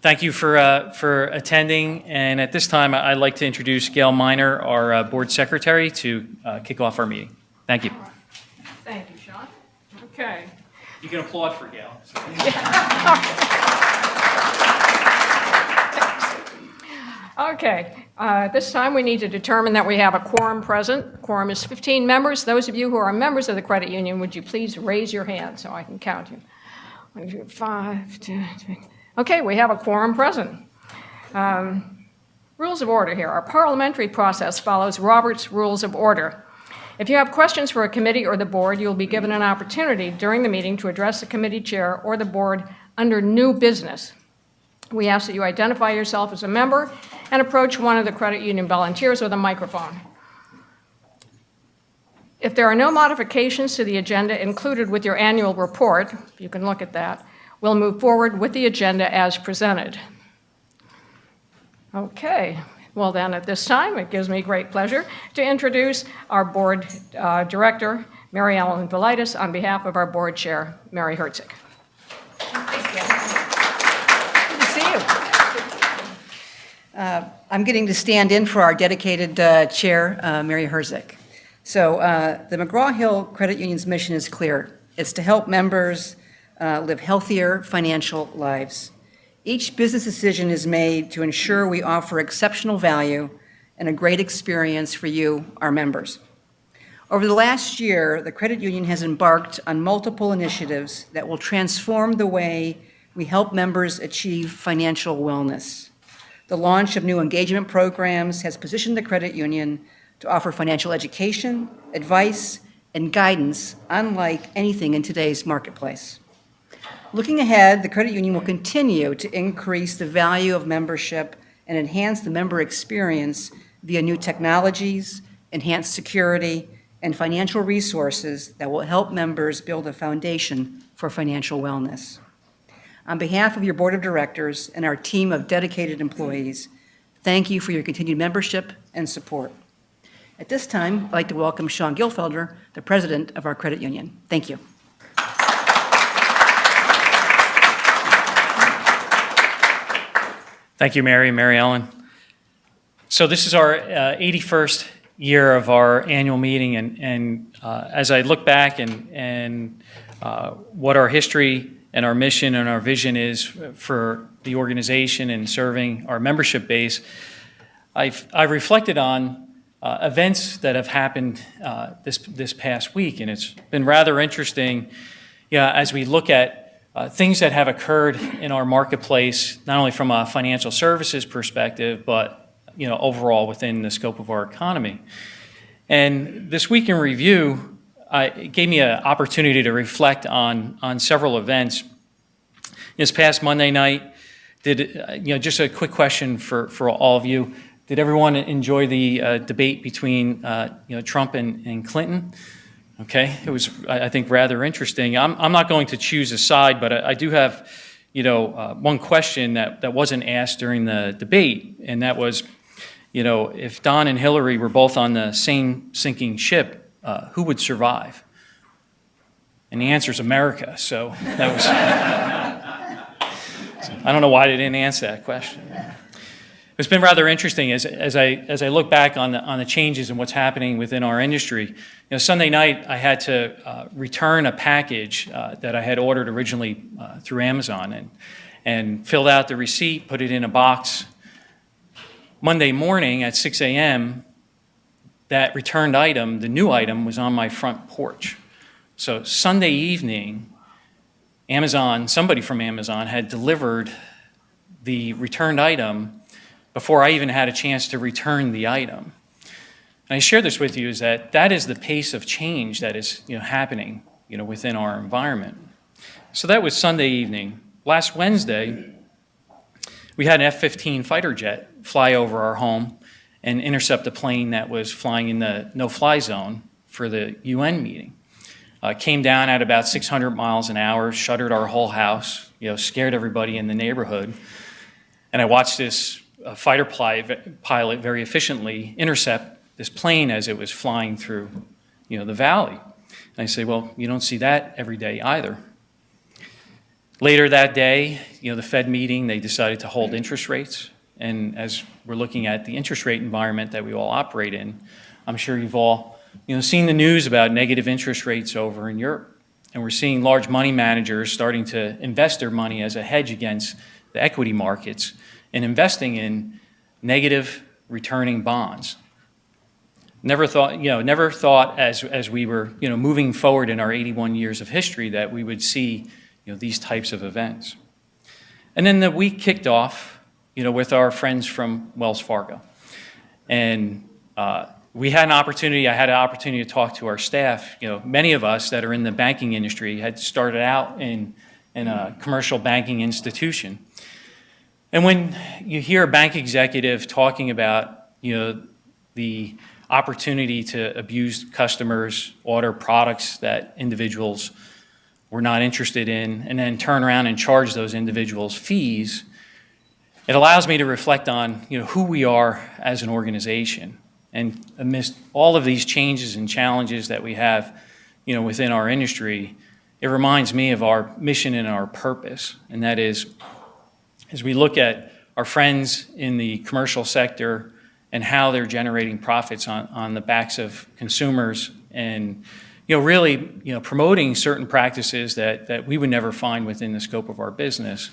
Thank you for attending, and at this time, I'd like to introduce Gail Miner, our Board Secretary, to kick off our meeting. Thank you. Thank you, Sean. Okay. You can applaud for Gail. Okay. This time we need to determine that we have a quorum present. Quorum is 15 members. Those of you who are members of the credit union, would you please raise your hand so I can count you? 1, 2, 5, 2, 3. Okay, we have a quorum present. Rules of order here. Our parliamentary process follows Robert's Rules of Order. If you have questions for a committee or the board, you'll be given an opportunity during the meeting to address the committee chair or the board under new business. We ask that you identify yourself as a member and approach one of the credit union volunteers with a microphone. If there are no modifications to the agenda included with your annual report, you can look at that, we'll move forward with the agenda as presented. Okay, well then at this time, it gives me great pleasure to introduce our board director, Mary Ellen Velitis, on behalf of our board chair, Mary Herzig. Good to see you. I'm getting to stand in for our dedicated chair, Mary Herzig. So the McGraw-Hill Credit Union's mission is clear. It's to help members live healthier financial lives. Each business decision is made to ensure we offer exceptional value and a great experience for you, our members. Over the last year, the credit union has embarked on multiple initiatives that will transform the way we help members achieve financial wellness. The launch of new engagement programs has positioned the credit union to offer financial education, advice, and guidance unlike anything in today's marketplace. Looking ahead, the credit union will continue to increase the value of membership and enhance the member experience via new technologies, enhanced security, and financial resources that will help members build a foundation for financial wellness. On behalf of your board of directors and our team of dedicated employees, thank you for your continued membership and support. At this time, I'd like to welcome Sean Gilfelder, the president of our credit union. Thank you. Thank you, Mary Ellen. So this is our 81st year of our annual meeting, and as I look back and what our history and our mission and our vision is for the organization and serving our membership base, I've reflected on events that have happened this past week, and it's been rather interesting as we look at things that have occurred in our marketplace, not only from a financial services perspective, but overall within the scope of our economy. And this week in review, it gave me an opportunity to reflect on several events. This past Monday night, just a quick question for all of you. Did everyone enjoy the debate between Trump and Clinton? Okay, it was, I think, rather interesting. I'm not going to choose a side, but I do have, one question that wasn't asked during the debate, and that was, if Don and Hillary were both on the same sinking ship, who would survive? And the answer is America. So that was. I don't know why they didn't answer that question. It's been rather interesting as I look back on the changes and what's happening within our industry. Sunday night I had to return a package that I had ordered originally through Amazon and filled out the receipt, put it in a box. Monday morning at 6 a.m., that returned item, the new item, was on my front porch. So Sunday evening, somebody from Amazon had delivered the returned item before I even had a chance to return the item. And I share this with you is that is the pace of change that is happening within our environment. So that was Sunday evening. Last Wednesday, we had an F-15 fighter jet fly over our home and intercept a plane that was flying in the no-fly zone for the UN meeting. Came down at about 600 miles an hour, shuttered our whole house, scared everybody in the neighborhood. And I watched this fighter pilot very efficiently intercept this plane as it was flying through, the valley. And I say, well, you don't see that every day either. Later that day, the Fed meeting, they decided to hold interest rates. And as we're looking at the interest rate environment that we all operate in, I'm sure you've all seen the news about negative interest rates over in Europe. And we're seeing large money managers starting to invest their money as a hedge against the equity markets and investing in negative returning bonds. Never thought as we were moving forward in our 81 years of history that we would see these types of events. And then the week kicked off with our friends from Wells Fargo. And I had an opportunity to talk to our staff. Many of us that are in the banking industry had started out in a commercial banking institution. And when you hear a bank executive talking about the opportunity to abuse customers, order products that individuals were not interested in, and then turn around and charge those individuals fees, it allows me to reflect on who we are as an organization. And amidst all of these changes and challenges that we have within our industry, it reminds me of our mission and our purpose. And that is, as we look at our friends in the commercial sector and how they're generating profits on the backs of consumers and really promoting certain practices that we would never find within the scope of our business,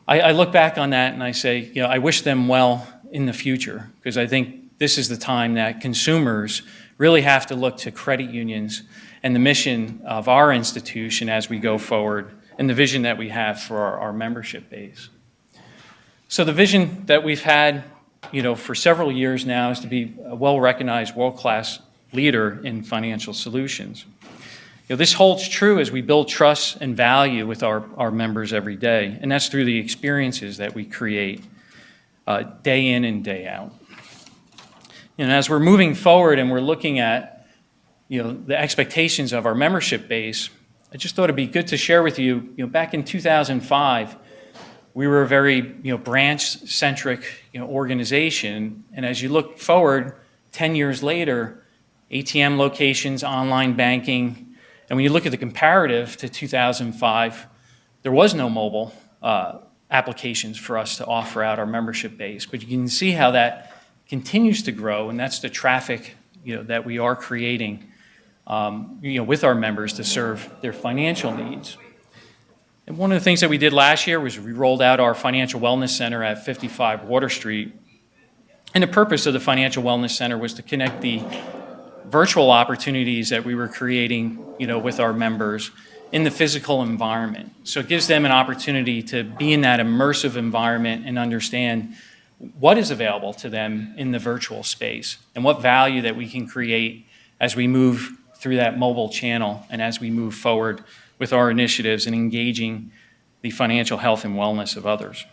I look back on that and I say, I wish them well in the future, because I think this is the time that consumers really have to look to credit unions and the mission of our institution as we go forward and the vision that we have for our membership base. So the vision that we've had for several years now is to be a well-recognized, world-class leader in financial solutions. This holds true as we build trust and value with our members every day, and that's through the experiences that we create day in and day out. And as we're moving forward and we're looking at the expectations of our membership base, I just thought it'd be good to share with you, back in 2005, we were a very branch-centric organization, and as you look forward 10 years later, ATM locations, online banking, and when you look at the comparative to 2005, there was no mobile applications for us to offer out our membership base, but you can see how that continues to grow, and that's the traffic that we are creating with our members to serve their financial needs. And one of the things that we did last year was we rolled out our Financial Wellness Center at 55 Water Street. And the purpose of the Financial Wellness Center was to connect the virtual opportunities that we were creating with our members in the physical environment. So it gives them an opportunity to be in that immersive environment and understand what is available to them in the virtual space and what value that we can create as we move through that mobile channel and as we move forward with our initiatives and engaging the financial health and wellness of others.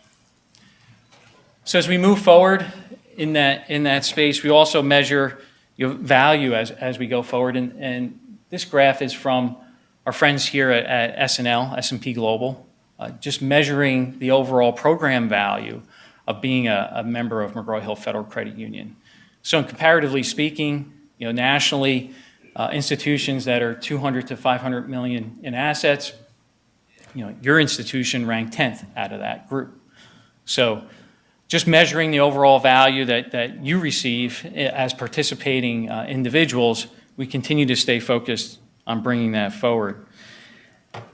So as we move forward in that space, we also measure value as we go forward. And this graph is from our friends here at S&P Global, just measuring the overall program value of being a member of McGraw-Hill Federal Credit Union. So comparatively speaking, nationally, institutions that are 200 to 500 million in assets, your institution ranked 10th out of that group. So just measuring the overall value that you receive as participating individuals, we continue to stay focused on bringing that forward.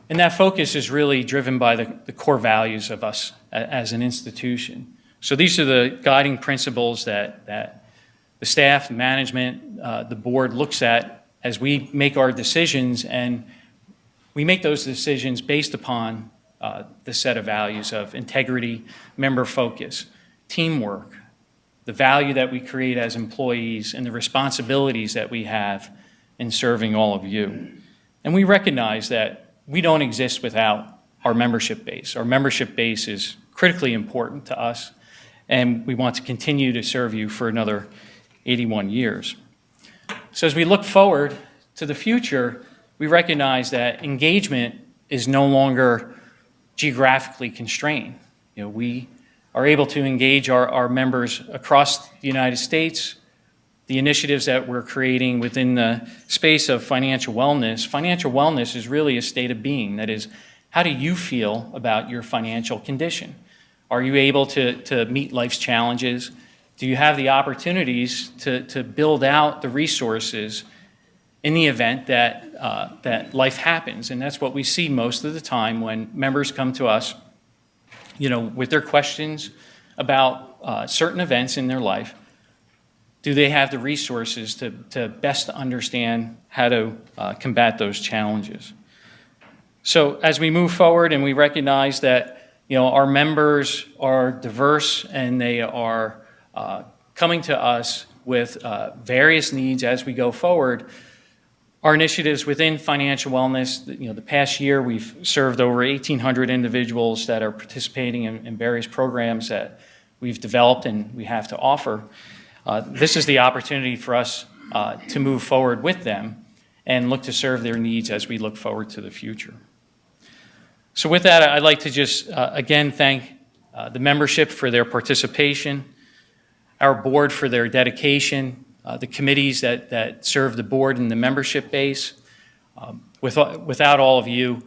And that focus is really driven by the core values of us as an institution. So these are the guiding principles that the staff, the management, the board looks at as we make our decisions, and we make those decisions based upon the set of values of integrity, member focus, teamwork, the value that we create as employees, and the responsibilities that we have in serving all of you. And we recognize that we don't exist without our membership base. Our membership base is critically important to us, and we want to continue to serve you for another 81 years. So as we look forward to the future, we recognize that engagement is no longer geographically constrained. We are able to engage our members across the United States. The initiatives that we're creating within the space of financial wellness is really a state of being that is how do you feel about your financial condition? Are you able to meet life's challenges? Do you have the opportunities to build out the resources in the event that life happens? And that's what we see most of the time when members come to us, with their questions about certain events in their life. Do they have the resources to best understand how to combat those challenges? So as we move forward and we recognize that our members are diverse and they are coming to us with various needs as we go forward, our initiatives within financial wellness, the past year we've served over 1,800 individuals that are participating in various programs that we've developed and we have to offer. This is the opportunity for us to move forward with them and look to serve their needs as we look forward to the future. So with that, I'd like to just again thank the membership for their participation, our board for their dedication, the committees that serve the board and the membership base. Without all of you,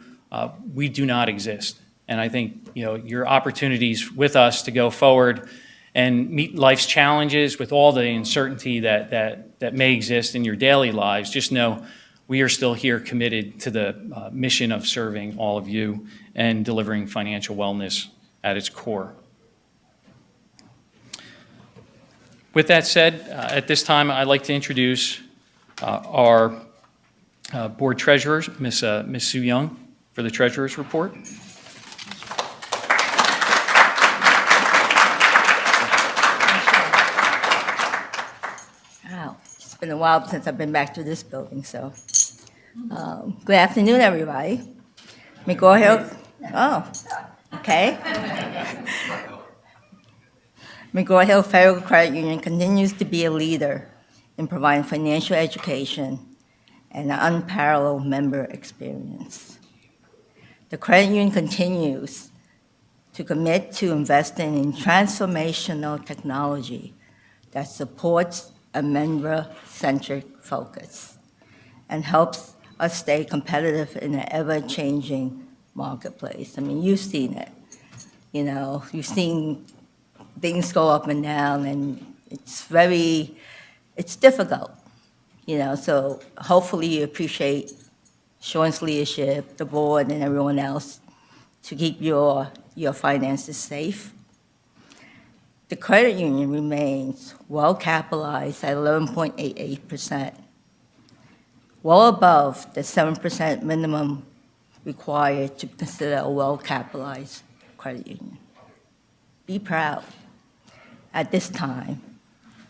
we do not exist. And I think your opportunities with us to go forward and meet life's challenges with all the uncertainty that may exist in your daily lives, just know we are still here committed to the mission of serving all of you and delivering financial wellness at its core. With that said, at this time, I'd like to introduce our board treasurer, Ms. Sue Young, for the treasurer's report. Wow, it's been a while since I've been back to this building, so. Good afternoon, everybody. McGraw-Hill, okay. McGraw-Hill Federal Credit Union continues to be a leader in providing financial education and an unparalleled member experience. The credit union continues to commit to investing in transformational technology that supports a member-centric focus and helps us stay competitive in an ever-changing marketplace. I mean, you've seen it. You've seen things go up and down, and it's difficult. So hopefully you appreciate Sean's leadership, the board, and everyone else to keep your finances safe. The credit union remains well capitalized at 11.88%, well above the 7% minimum required to consider a well-capitalized credit union. Be proud. At this time,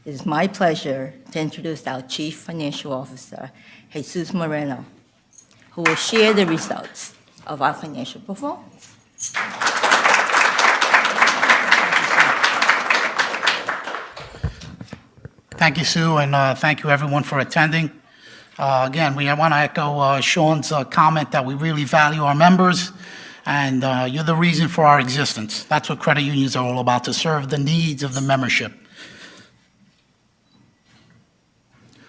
it is my pleasure to introduce our Chief Financial Officer, Jesus Moreno, who will share the results of our financial performance. Thank you, Sue, and thank you, everyone, for attending. Again, I want to echo Sean's comment that we really value our members, and you're the reason for our existence. That's what credit unions are all about, to serve the needs of the membership.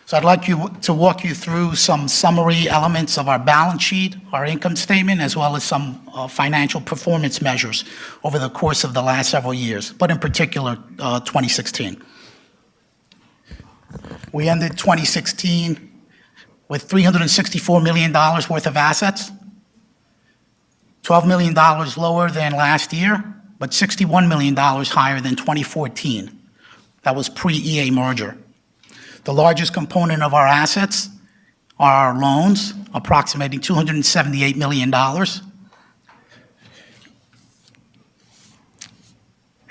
So I'd like to walk you through some summary elements of our balance sheet, our income statement, as well as some financial performance measures over the course of the last several years, but in particular, 2016. We ended 2016 with $364 million worth of assets, $12 million lower than last year, but $61 million higher than 2014. That was pre-EA merger. The largest component of our assets are our loans, approximating $278 million.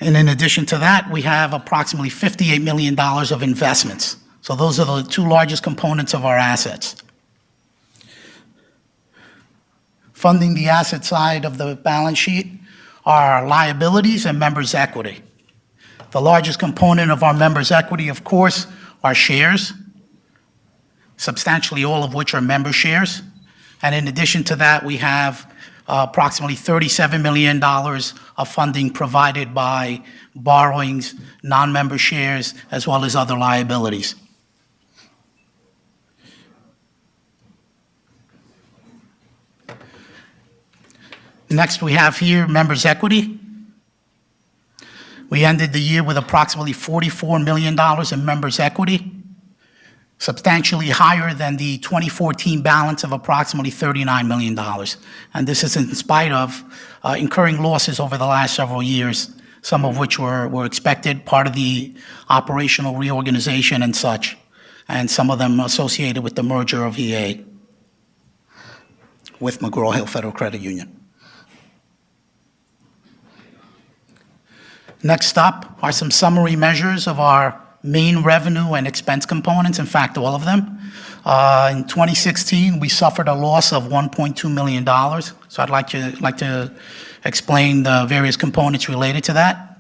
And in addition to that, we have approximately $58 million of investments. So those are the two largest components of our assets. Funding the asset side of the balance sheet are liabilities and members' equity. The largest component of our members' equity, of course, are shares, substantially all of which are member shares. And in addition to that, we have approximately $37 million of funding provided by borrowings, non-member shares, as well as other liabilities. Next, we have here members' equity. We ended the year with approximately $44 million in members' equity, substantially higher than the 2014 balance of approximately $39 million. And this is in spite of incurring losses over the last several years, some of which were expected, part of the operational reorganization and such, and some of them associated with the merger of EA with McGraw-Hill Federal Credit Union. Next up are some summary measures of our main revenue and expense components, in fact, all of them. In 2016, we suffered a loss of $1.2 million. So I'd like to explain the various components related to that.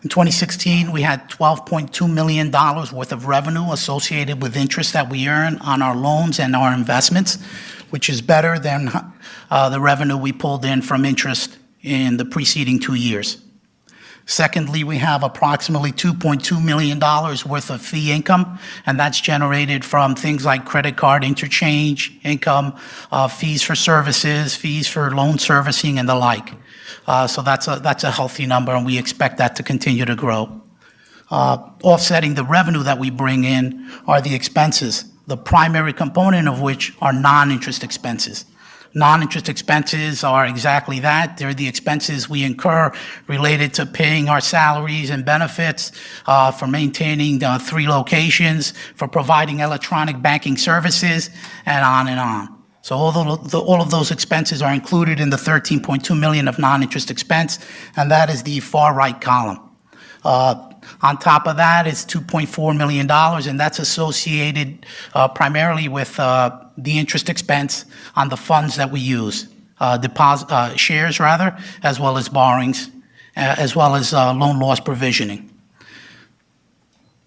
In 2016, we had $12.2 million worth of revenue associated with interest that we earn on our loans and our investments, which is better than the revenue we pulled in from interest in the preceding 2 years. Secondly, we have approximately $2.2 million worth of fee income, and that's generated from things like credit card interchange income, fees for services, fees for loan servicing, and the like. So that's a healthy number, and we expect that to continue to grow. Offsetting the revenue that we bring in are the expenses, the primary component of which are non-interest expenses. Non-interest expenses are exactly that. They're the expenses we incur related to paying our salaries and benefits, for maintaining 3 locations, for providing electronic banking services, and on and on. So all of those expenses are included in the $13.2 million of non-interest expense, and that is the far right column. On top of that is $2.4 million, and that's associated primarily with the interest expense on the funds that we use, shares rather, as well as borrowings, as well as loan loss provisioning.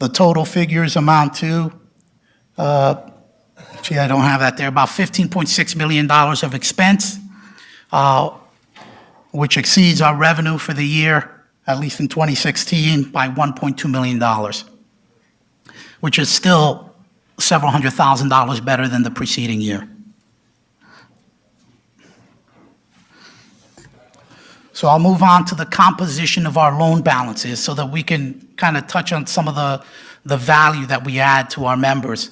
The total figures amount to, actually I don't have that there, about $15.6 million of expense, which exceeds our revenue for the year, at least in 2016, by $1.2 million, which is still several $100,000 better than the preceding year. So I'll move on to the composition of our loan balances so that we can kind of touch on some of the value that we add to our members.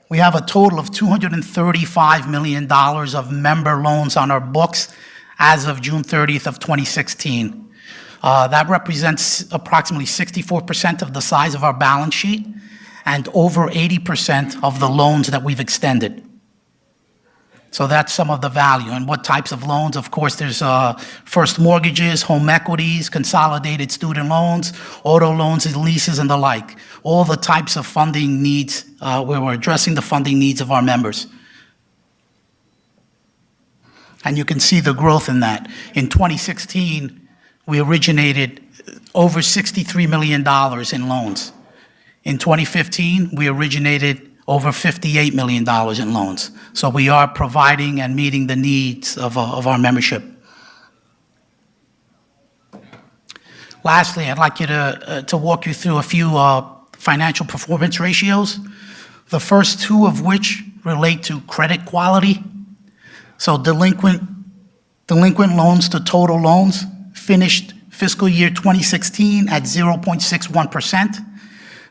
We have a total of $235 million of member loans on our books as of June 30th of 2016. That represents approximately 64% of the size of our balance sheet and over 80% of the loans that we've extended. So that's some of the value. And what types of loans? Of course, there's first mortgages, home equities, consolidated student loans, auto loans and leases, and the like. All the types of funding needs, where we're addressing the funding needs of our members. And you can see the growth in that. In 2016, we originated over $63 million in loans. In 2015, we originated over $58 million in loans. So we are providing and meeting the needs of our membership. Lastly, I'd like you to walk you through a few financial performance ratios, the first 2 of which relate to credit quality. So delinquent loans to total loans finished fiscal year 2016 at 0.61%.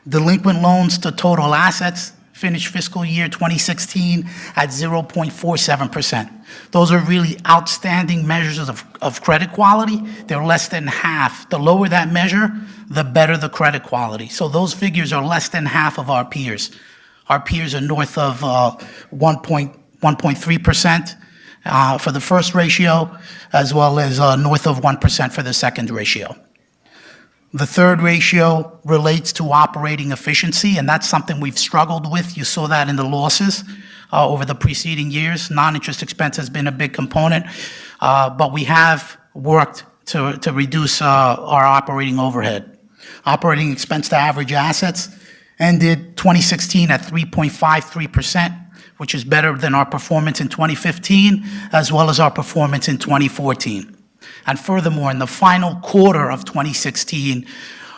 Delinquent loans to total assets finished fiscal year 2016 at 0.47%. Those are really outstanding measures of credit quality. They're less than half. The lower that measure, the better the credit quality. So those figures are less than half of our peers. Our peers are north of 1.3%. For the first ratio, as well as north of 1% for the second ratio. The third ratio relates to operating efficiency, and that's something we've struggled with. You saw that in the losses over the preceding years. Non-interest expense has been a big component, but we have worked to reduce our operating overhead. Operating expense to average assets ended 2016 at 3.53%. Which is better than our performance in 2015, as well as our performance in 2014. And furthermore, in the final quarter of 2016,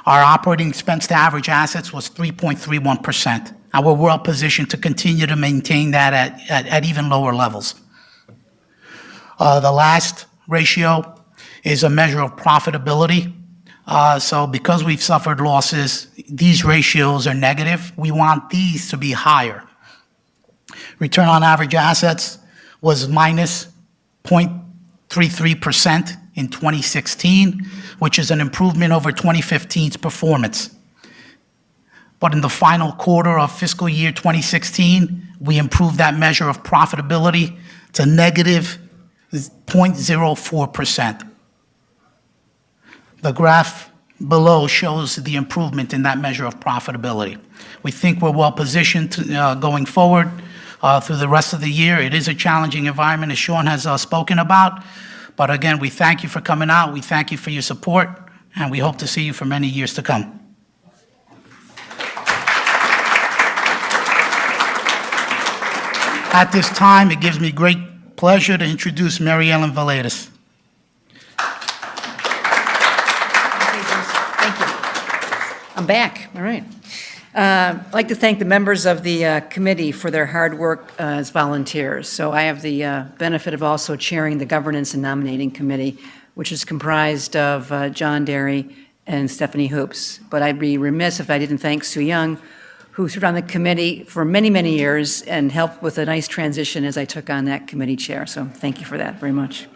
our operating expense to average assets was 3.31%. And we're well positioned to continue to maintain that at even lower levels. The last ratio is a measure of profitability. So because we've suffered losses, these ratios are negative. We want these to be higher. Return on average assets was minus 0.33% in 2016, which is an improvement over 2015's performance. But in the final quarter of fiscal year 2016, we improved that measure of profitability to negative 0.04%. The graph below shows the improvement in that measure of profitability. We think we're well positioned going forward through the rest of the year. It is a challenging environment, as Sean has spoken about. But again, we thank you for coming out. We thank you for your support, and we hope to see you for many years to come. At this time, it gives me great pleasure to introduce Mary Ellen Villegas. Thank you. I'm back, all right. I'd like to thank the members of the committee for their hard work as volunteers. So I have the benefit of also chairing the Governance and Nominating Committee, which is comprised of John Derry and Stephanie Hoops. But I'd be remiss if I didn't thank Sue Young, who served on the committee for many, many years and helped with a nice transition as I took on that committee chair. So thank you for that very much.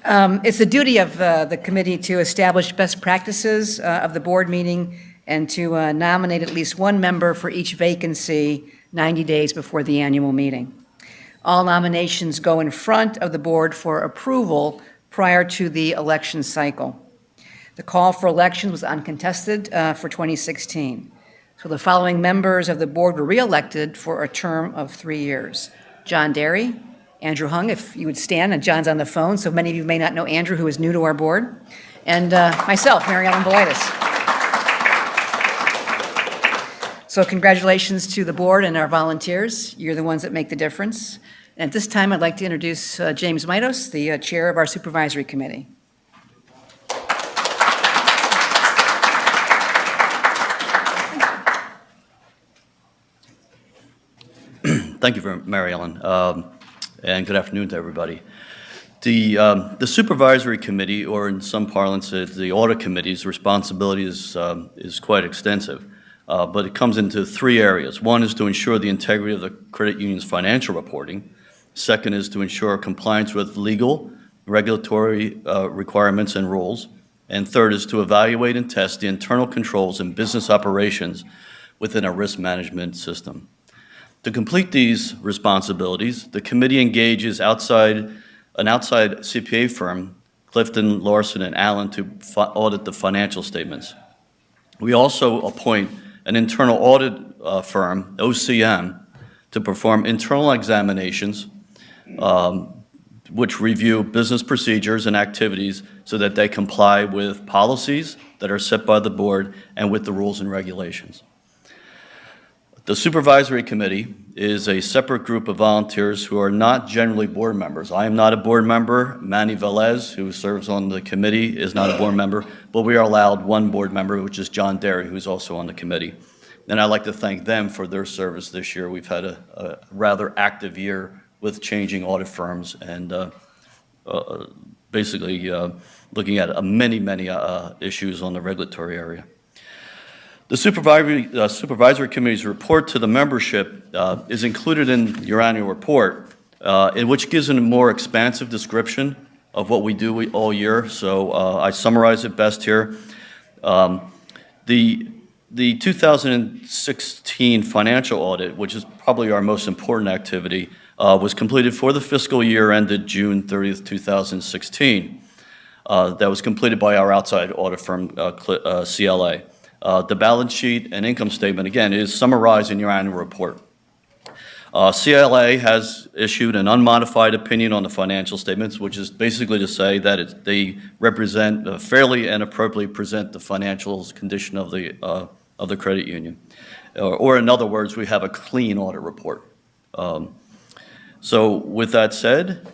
It's the duty of the committee to establish best practices of the board meeting and to nominate at least one member for each vacancy 90 days before the annual meeting. All nominations go in front of the board for approval prior to the election cycle. The call for elections was uncontested for 2016. So the following members of the board were re-elected for a term of 3 years. John Derry, Andrew Hung, if you would stand, and John's on the phone, so many of you may not know Andrew, who is new to our board, and myself, Mary Ellen Villegas. So congratulations to the board and our volunteers. You're the ones that make the difference. And at this time, I'd like to introduce James Mitos, the chair of our Supervisory Committee. Thank you, Mary Ellen, and good afternoon to everybody. The Supervisory Committee, or in some parlance, the Audit Committee's responsibility is quite extensive, but it comes into 3 areas. One is to ensure the integrity of the credit union's financial reporting. Second is to ensure compliance with legal, regulatory requirements and rules. And third is to evaluate and test the internal controls and business operations within a risk management system. To complete these responsibilities, the committee engages an outside CPA firm, Clifton, Larson, and Allen, to audit the financial statements. We also appoint an internal audit firm, OCM, to perform internal examinations, which review business procedures and activities so that they comply with policies that are set by the board and with the rules and regulations. The Supervisory Committee is a separate group of volunteers who are not generally board members. I am not a board member. Manny Velez, who serves on the committee, is not a board member, but we are allowed one board member, which is John Derry, who's also on the committee. And I'd like to thank them for their service this year. We've had a rather active year with changing audit firms and basically looking at many issues on the regulatory area. The Supervisory Committee's report to the membership is included in your annual report, in which gives a more expansive description of what we do all year. So I summarize it best here. The 2016 financial audit, which is probably our most important activity, was completed for the fiscal year ended June 30th, 2016. That was completed by our outside audit firm, CLA. The balance sheet and income statement, again, is summarized in your annual report. CLA has issued an unmodified opinion on the financial statements, which is basically to say that they represent, fairly and appropriately present the financial condition of the credit union. Or in other words, we have a clean audit report. So with that said,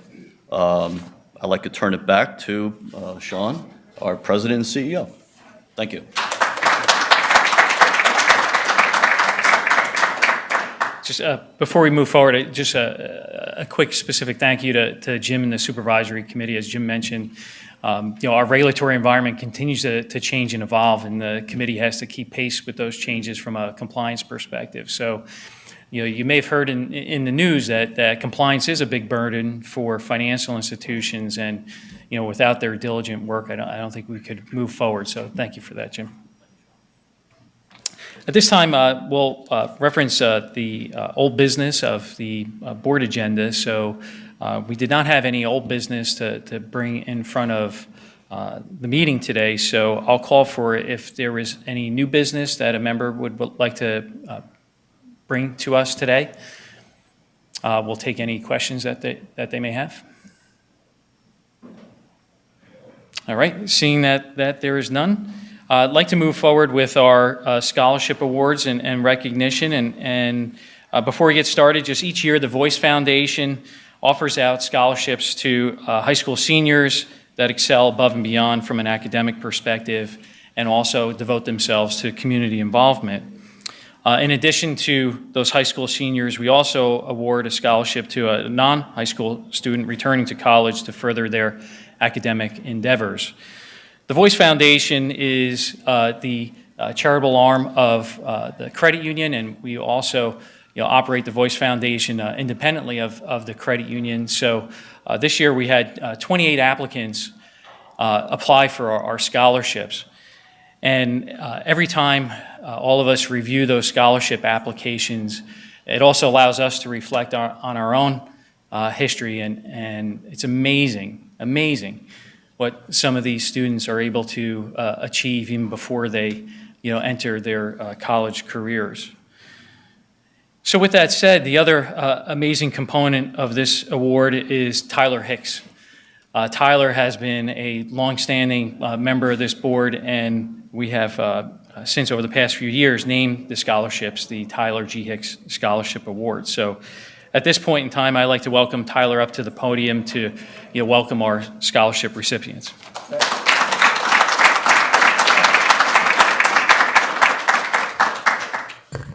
I'd like to turn it back to Sean, our President and CEO. Thank you. Just before we move forward, just a quick specific thank you to Jim and the Supervisory Committee. As Jim mentioned, our regulatory environment continues to change and evolve, and the committee has to keep pace with those changes from a compliance perspective. So, you may have heard in the news that compliance is a big burden for financial institutions, and without their diligent work, I don't think we could move forward. So, thank you for that, Jim. At this time, we'll reference the old business of the board agenda. So we did not have any old business to bring in front of the meeting today. So I'll call for if there is any new business that a member would like to bring to us today. We'll take any questions that they may have. All right, seeing that there is none. I'd like to move forward with our scholarship awards and recognition. And before we get started, just each year the Voice Foundation offers out scholarships to high school seniors that excel above and beyond from an academic perspective and also devote themselves to community involvement. In addition to those high school seniors, we also award a scholarship to a non-high school student returning to college to further their academic endeavors. The Voice Foundation is the charitable arm of the credit union, and we also operate the Voice Foundation independently of the credit union. So this year we had 28 applicants apply for our scholarships. And every time all of us review those scholarship applications, it also allows us to reflect on our own history, and it's amazing what some of these students are able to achieve even before they, enter their college careers. So with that said, the other amazing component of this award is Tyler Hicks. Tyler has been a longstanding member of this board, and we have, since over the past few years, named the scholarships the Tyler G. Hicks Scholarship Award. So at this point in time, I'd like to welcome Tyler up to the podium to welcome our scholarship recipients.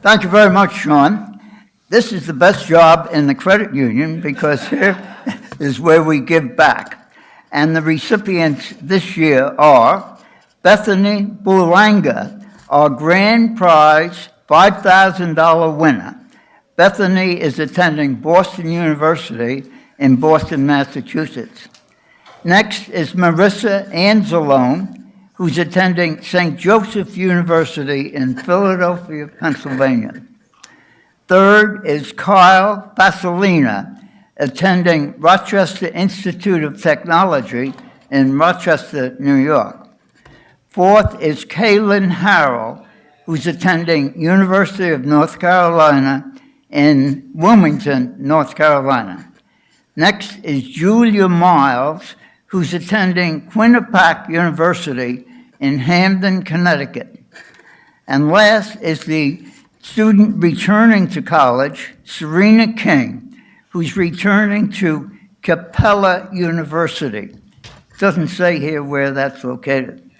Thank you very much, Sean. This is the best job in the credit union because here is where we give back. And the recipients this year are Bethany Bulanga, our grand prize $5,000 winner. Bethany is attending Boston University in Boston, Massachusetts. Next is Marissa Anzalone, who's attending St. Joseph University in Philadelphia, Pennsylvania. Third is Kyle Vasilina, attending Rochester Institute of Technology in Rochester, New York. Fourth is Kaylin Harrell, who's attending University of North Carolina in Wilmington, North Carolina. Next is Julia Miles, who's attending Quinnipiac University in Hamden, Connecticut. And last is the student returning to college, Serena King, who's returning to Capella University. It doesn't say here where that's located,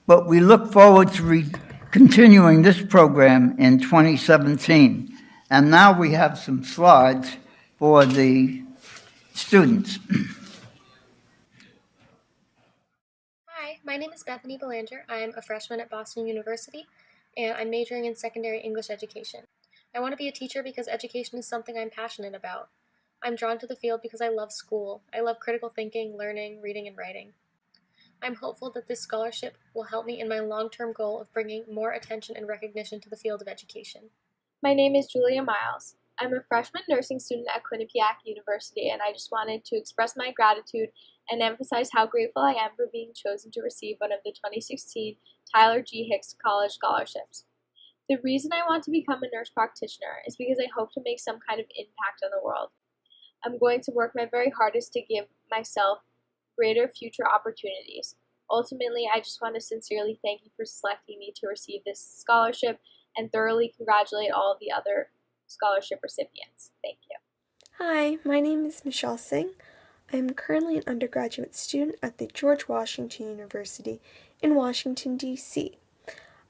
but we look forward to continuing this program in 2017. And now we have some slides for the students. Hi, my name is Bethany Belanger. I'm a freshman at Boston University, and I'm majoring in secondary English education. I want to be a teacher because education is something I'm passionate about. I'm drawn to the field because I love school. I love critical thinking, learning, reading, and writing. I'm hopeful that this scholarship will help me in my long-term goal of bringing more attention and recognition to the field of education. My name is Julia Miles. I'm a freshman nursing student at Quinnipiac University, and I just wanted to express my gratitude and emphasize how grateful I am for being chosen to receive one of the 2016 Tyler G. Hicks College Scholarships. The reason I want to become a nurse practitioner is because I hope to make some kind of impact on the world. I'm going to work my very hardest to give myself greater future opportunities. Ultimately, I just want to sincerely thank you for selecting me to receive this scholarship and thoroughly congratulate all of the other scholarship recipients. Thank you. Hi, my name is Michelle Singh. I am currently an undergraduate student at the George Washington University in Washington, D.C.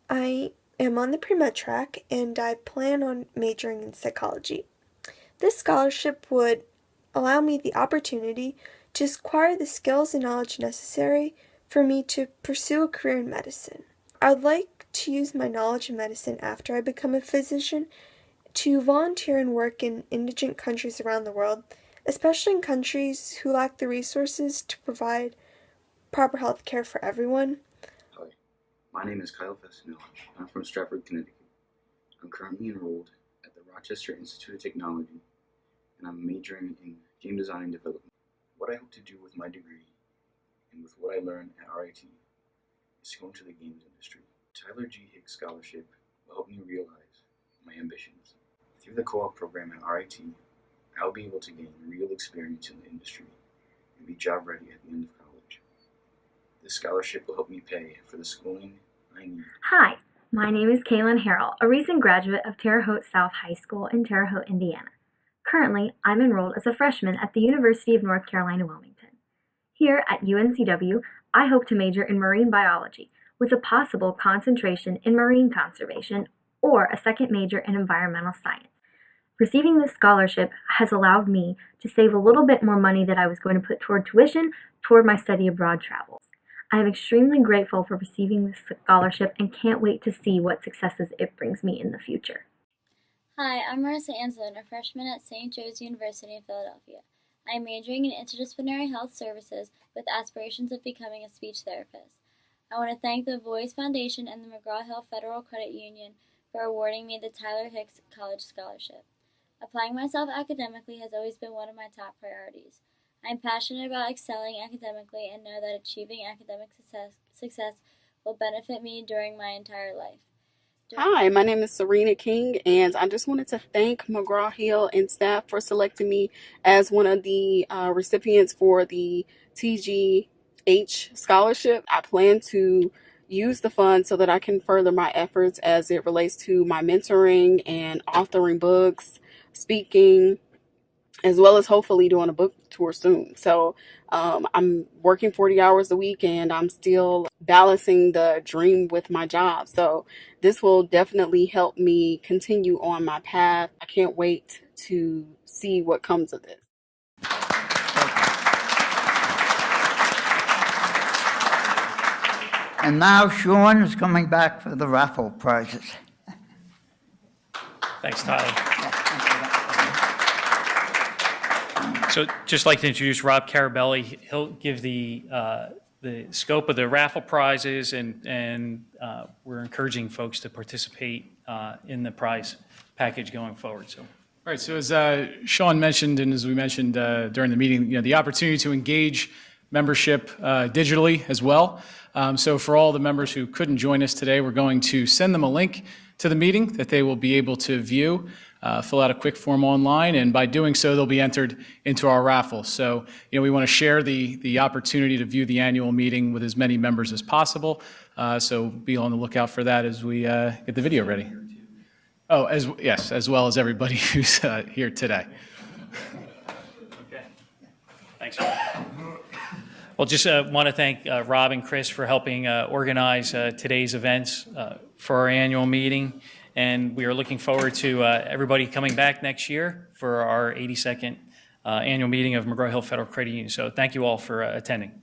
I am on the pre-med track, and I plan on majoring in psychology. This scholarship would allow me the opportunity to acquire the skills and knowledge necessary for me to pursue a career in medicine. I would like to use my knowledge in medicine after I become a physician to volunteer and work in indigent countries around the world, especially in countries who lack the resources to provide proper health care for everyone. Hi, my name is Kyle Festinelli. I'm from Stratford, Connecticut. I'm currently enrolled at the Rochester Institute of Technology, and I'm majoring in game design and development. What I hope to do with my degree and with what I learned at RIT is to go into the games industry. Tyler G. Hicks Scholarship will help me realize my ambitions. Through the co-op program at RIT, I'll be able to gain real experience in the industry and be job ready at the end of college. This scholarship will help me pay for the schooling I need. Hi, my name is Kaylin Harrell, a recent graduate of Terre Haute South High School in Terre Haute, Indiana. Currently, I'm enrolled as a freshman at the University of North Carolina, Wilmington. Here at UNCW, I hope to major in marine biology with a possible concentration in marine conservation or a second major in environmental science. Receiving this scholarship has allowed me to save a little bit more money that I was going to put toward tuition toward my study abroad travels. I am extremely grateful for receiving this scholarship and can't wait to see what successes it brings me in the future. Hi, I'm Marissa Anslin, a freshman at St. Joe's University in Philadelphia. I am majoring in interdisciplinary health services with aspirations of becoming a speech therapist. I want to thank the Voice Foundation and the McGraw-Hill Federal Credit Union for awarding me the Tyler Hicks College Scholarship. Applying myself academically has always been one of my top priorities. I am passionate about excelling academically and know that achieving academic success will benefit me during my entire life. Hi, my name is Serena King, and I just wanted to thank McGraw-Hill and staff for selecting me as one of the recipients for the TGH scholarship. I plan to use the funds so that I can further my efforts as it relates to my mentoring and authoring books, speaking, as well as hopefully doing a book tour soon. So I'm working 40 hours a week and I'm still balancing the dream with my job. So this will definitely help me continue on my path. I can't wait to see what comes of this. And now Sean is coming back for the raffle prizes. Thanks, Tyler. So just like to introduce Rob Carabelli. He'll give the scope of the raffle prizes, and we're encouraging folks to participate in the prize package going forward. So. All right, so as Sean mentioned, and as we mentioned during the meeting, the opportunity to engage membership digitally as well. So for all the members who couldn't join us today, we're going to send them a link to the meeting that they will be able to view, fill out a quick form online, and by doing so, they'll be entered into our raffle. So, we want to share the opportunity to view the annual meeting with as many members as possible. So be on the lookout for that as we get the video ready. Oh, as well as everybody who's here today. Okay. Thanks. Well, just want to thank Rob and Chris for helping organize today's events for our annual meeting. And we are looking forward to everybody coming back next year for our 82nd annual meeting of McGraw-Hill Federal Credit Union. So thank you all for attending.